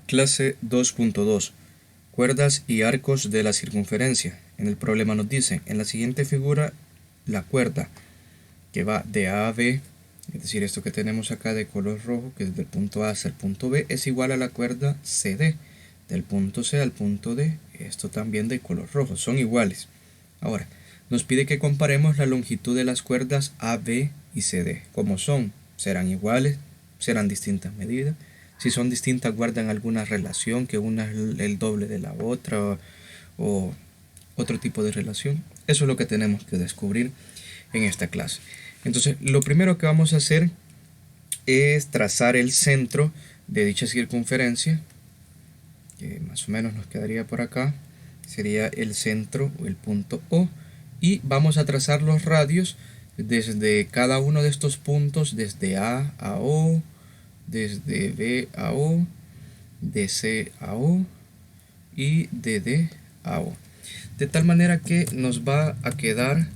Clase 2.2. Cuerdas y arcos de la circunferencia. En el problema nos dice, en la siguiente figura, la cuerda que va de A a B, es decir, esto que tenemos acá de color rojo, que es del punto A hasta el punto B, es igual a la cuerda CD, del punto C al punto D, esto también de color rojo, son iguales. Ahora, nos pide que comparemos la longitud de las cuerdas AB y CD. ¿Cómo son? ¿Serán iguales? ¿Serán distintas medidas? Si son distintas, guardan alguna relación, que una es el doble de la otra o otro tipo de relación. Eso es lo que tenemos que descubrir en esta clase. Entonces, lo primero que vamos a hacer es trazar el centro de dicha circunferencia, que más o menos nos quedaría por acá. Sería el centro o el punto O. Y vamos a trazar los radios desde cada uno de estos puntos, desde A a O, desde B a O, de C a O y de D a O. De tal manera que nos va a quedar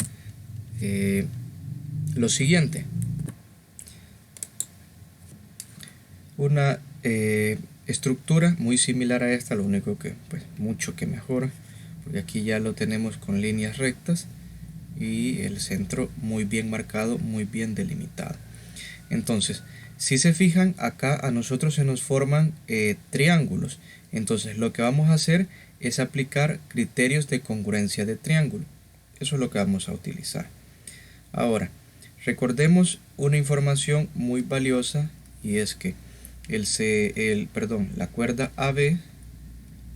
lo siguiente. Una estructura muy similar a esta, lo único que pues mucho que mejor, porque aquí ya lo tenemos con líneas rectas y el centro muy bien marcado, muy bien delimitado. Entonces, si se fijan, acá a nosotros se nos forman triángulos. Entonces, lo que vamos a hacer es aplicar criterios de congruencia de triángulo. Eso es lo que vamos a utilizar. Ahora, recordemos una información muy valiosa, y es que la cuerda AB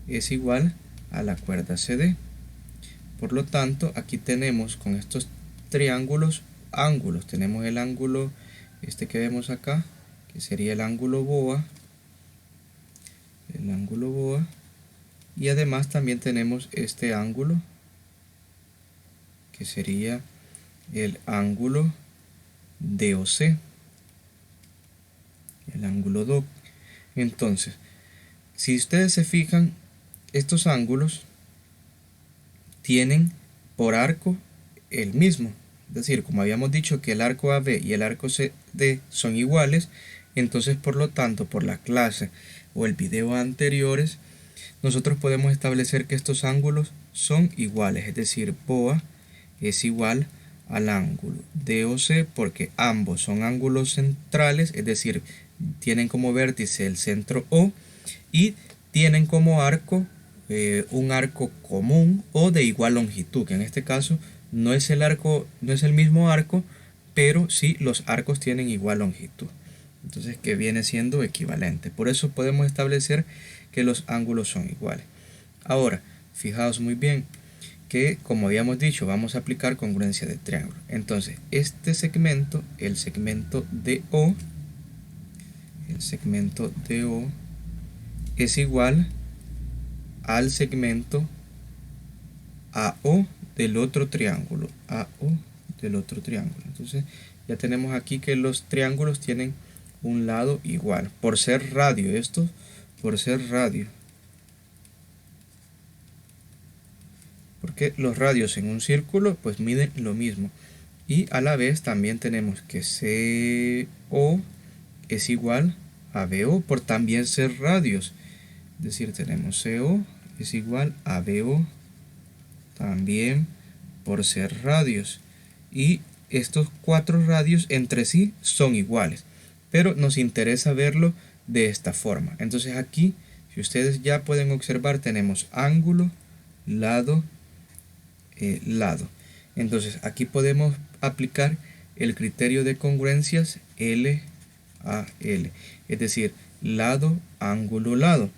es igual a la cuerda CD. Por lo tanto, aquí tenemos con estos triángulos ángulos. Tenemos el ángulo que vemos acá, que sería el ángulo BOA, y además también tenemos este ángulo, que sería el ángulo DOC, el ángulo DOC. Entonces, si ustedes se fijan, estos ángulos tienen por arco el mismo. Es decir, como habíamos dicho que el arco AB y el arco CD son iguales, entonces por lo tanto, por la clase o el video anteriores, nosotros podemos establecer que estos ángulos son iguales. Es decir, BOA es igual al ángulo DOC porque ambos son ángulos centrales, es decir, tienen como vértice el centro O y tienen como arco un arco común o de igual longitud, que en este caso no es el mismo arco, pero sí los arcos tienen igual longitud. Entonces, que viene siendo equivalente. Por eso podemos establecer que los ángulos son iguales. Ahora, fijaos muy bien que, como habíamos dicho, vamos a aplicar congruencia de triángulo. Entonces, este segmento, el segmento DO, es igual al segmento AO del otro triángulo. Entonces, ya tenemos aquí que los triángulos tienen un lado igual. Por ser radio, porque los radios en un círculo pues miden lo mismo. Y a la vez también tenemos que CO es igual a BO por también ser radios. Es decir, tenemos CO es igual a BO también por ser radios. Y estos cuatro radios entre sí son iguales, pero nos interesa verlo de esta forma. Entonces aquí, si ustedes ya pueden observar, tenemos ángulo, lado, lado. Entonces aquí podemos aplicar el criterio de congruencias L a L, es decir, lado, ángulo, lado.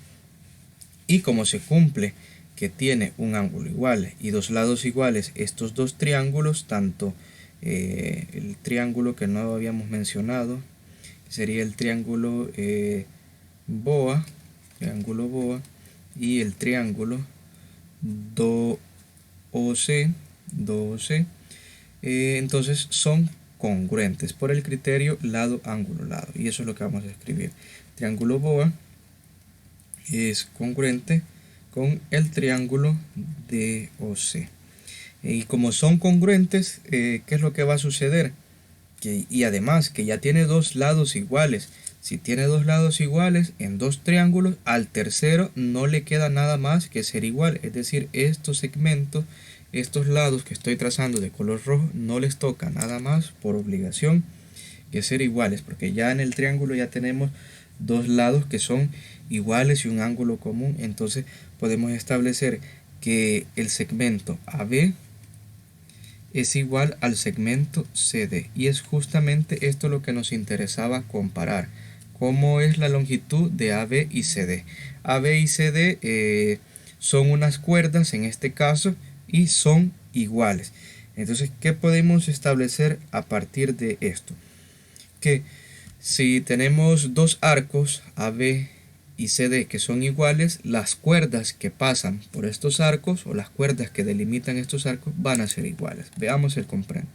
Y como se cumple que tiene un ángulo igual y dos lados iguales estos dos triángulos, tanto el triángulo que no habíamos mencionado, sería el triángulo BOA, y el triángulo DOC, entonces son congruentes por el criterio lado, ángulo, lado, y eso es lo que vamos a escribir. Triángulo BOA es congruente con el triángulo DOC. Y como son congruentes, ¿qué es lo que va a suceder? Y además que ya tiene dos lados iguales, Si tiene dos lados iguales en dos triángulos, al tercero no le queda nada más que ser igual. Es decir, estos segmentos, estos lados que estoy trazando de color rojo, no les toca nada más por obligación que ser iguales, porque ya en el triángulo ya tenemos dos lados que son iguales y un ángulo común. Entonces podemos establecer que el segmento AB es igual al segmento CD, y es justamente esto lo que nos interesaba comparar. ¿Cómo es la longitud de AB y CD? AB y CD son unas cuerdas en este caso y son iguales. Entonces, ¿qué podemos establecer a partir de esto? Que si tenemos dos arcos AB y CD que son iguales, las cuerdas que pasan por estos arcos o las cuerdas que delimitan estos arcos van a ser iguales. Veamos el comprende.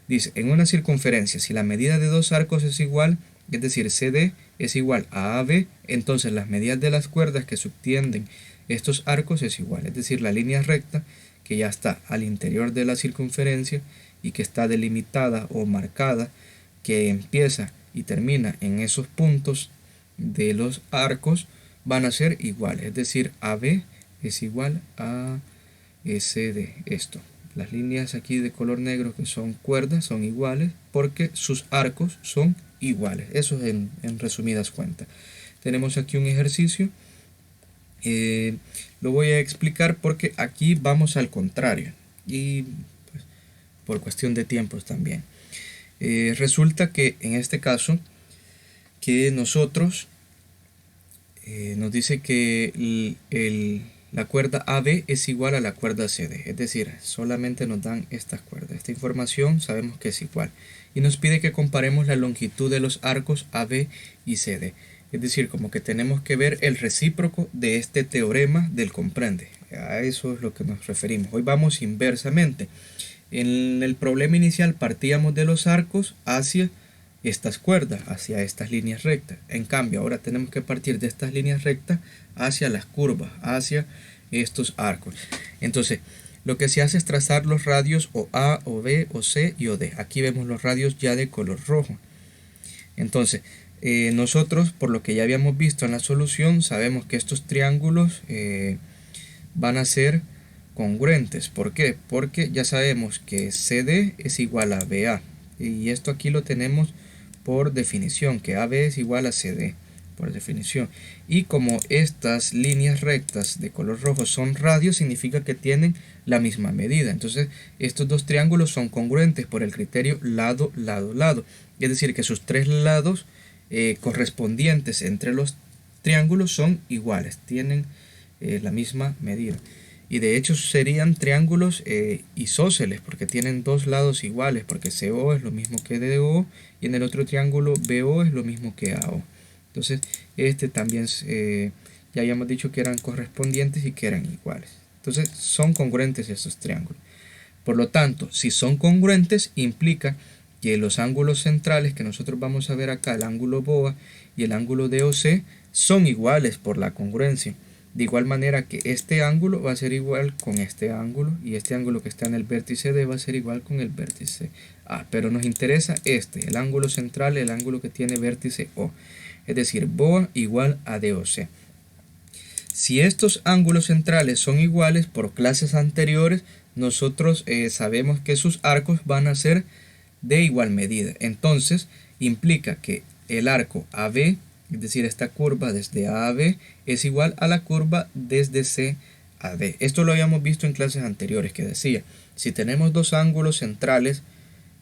Dice, en una circunferencia, si la medida de dos arcos es igual, es decir, CD es igual a AB, entonces las medidas de las cuerdas que subtienden estos arcos es igual. Es decir, la línea recta que ya está al interior de la circunferencia y que está delimitada o marcada, que empieza y termina en esos puntos de los arcos, van a ser iguales. Es decir, AB es igual a SD. Esto. Las líneas aquí de color negro que son cuerdas son iguales porque sus arcos son iguales. Eso es en resumidas cuentas. Tenemos aquí un ejercicio. Lo voy a explicar porque aquí vamos al contrario. Y pues, por cuestión de tiempos también. Resulta que en este caso que nosotros nos dice que la cuerda AB es igual a la cuerda CD, es decir, solamente nos dan estas cuerdas. Esta información sabemos que es igual y nos pide que comparemos la longitud de los arcos AB y CD, es decir, como que tenemos que ver el recíproco de este teorema del comprende. A eso es lo que nos referimos. Hoy vamos inversamente. En el problema inicial partíamos de los arcos hacia estas cuerdas, hacia estas líneas rectas. En cambio, ahora tenemos que partir de estas líneas rectas hacia las curvas, hacia estos arcos. Entonces, lo que se hace es trazar los radios o A, o B, o C y o D. Aquí vemos los radios ya de color rojo. Entonces, nosotros, por lo que ya habíamos visto en la solución, sabemos que estos triángulos van a ser congruentes. ¿Por qué? Porque ya sabemos que CD es igual a BA. Y esto aquí lo tenemos por definición, que AB es igual a CD, por definición. Y como estas líneas rectas de color rojo son radios, significa que tienen la misma medida. Entonces, estos dos triángulos son congruentes por el criterio lado, lado, lado. Es decir, que sus tres lados correspondientes entre los triángulos son iguales, tienen la misma medida. Y de hecho serían triángulos isósceles porque tienen dos lados iguales, porque CO es lo mismo que DO y en el otro triángulo BO es lo mismo que AO. Entonces este también ya habíamos dicho que eran correspondientes y que eran iguales. Entonces son congruentes estos triángulos. Por lo tanto, si son congruentes implica que los ángulos centrales que nosotros vamos a ver acá, el ángulo BOA y el ángulo DOC, son iguales por la congruencia. De igual manera que este ángulo va a ser igual con este ángulo y este ángulo que está en el vértice D va a ser igual con el vértice A. Pero nos interesa el ángulo central, el ángulo que tiene vértice O. Es decir, BOA igual a DOC. Si estos ángulos centrales son iguales por clases anteriores, nosotros sabemos que sus arcos van a ser de igual medida. Entonces implica que el arco AB, es decir, esta curva desde A a B, es igual a la curva desde C a D. Esto lo habíamos visto en clases anteriores, que decía, si tenemos dos ángulos centrales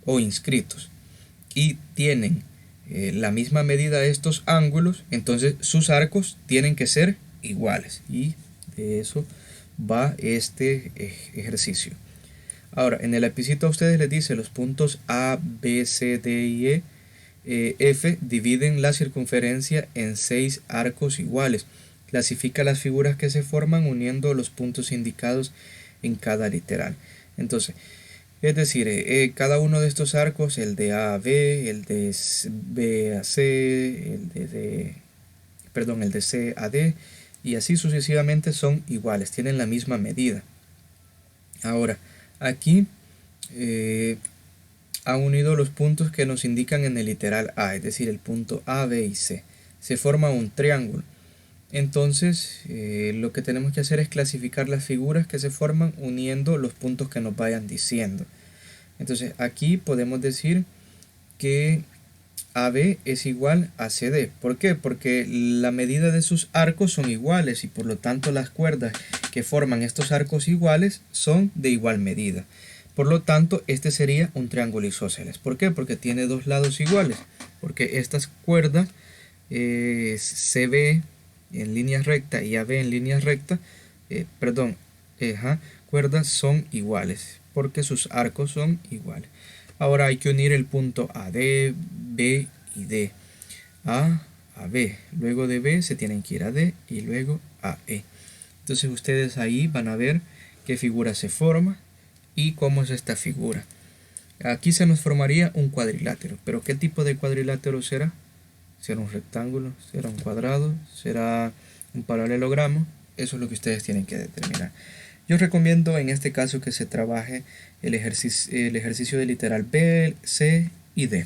o inscritos y tienen la misma medida de estos ángulos, entonces sus arcos tienen que ser iguales. Y de eso va este ejercicio. Ahora, en el lapicito a ustedes les dice los puntos A, B, C, D y E. F dividen la circunferencia en 6 arcos iguales. Clasifica las figuras que se forman uniendo los puntos indicados en cada literal. Entonces, es decir, cada uno de estos arcos, el de A a B, el de B a C, el de C a D, y así sucesivamente son iguales, tienen la misma medida. Ahora, aquí ha unido los puntos que nos indican en el literal A, es decir, el punto A, B y C. se forma un triángulo. Entonces lo que tenemos que hacer es clasificar las figuras que se forman uniendo los puntos que nos vayan diciendo. Entonces aquí podemos decir que AB es igual a CD. ¿Por qué? Porque la medida de sus arcos son iguales y por lo tanto las cuerdas que forman estos arcos iguales son de igual medida. Por lo tanto, este sería un triángulo isósceles. ¿Por qué? Porque tiene dos lados iguales. Porque estas cuerdas CB en línea recta y AB en línea recta, cuerdas son iguales. Porque sus arcos son iguales. Ahora hay que unir el punto AD, B y D. A B. Luego de B se tienen que ir a D y luego a E. Entonces ustedes ahí van a ver qué figura se forma y cómo es esta figura. Aquí se nos formaría un cuadrilátero. ¿Pero qué tipo de cuadrilátero será? ¿Será un rectángulo? ¿Será un cuadrado? ¿Será un paralelogramo? Eso es lo que ustedes tienen que determinar. Yo recomiendo en este caso que se trabaje el ejercicio de literal B, C y D.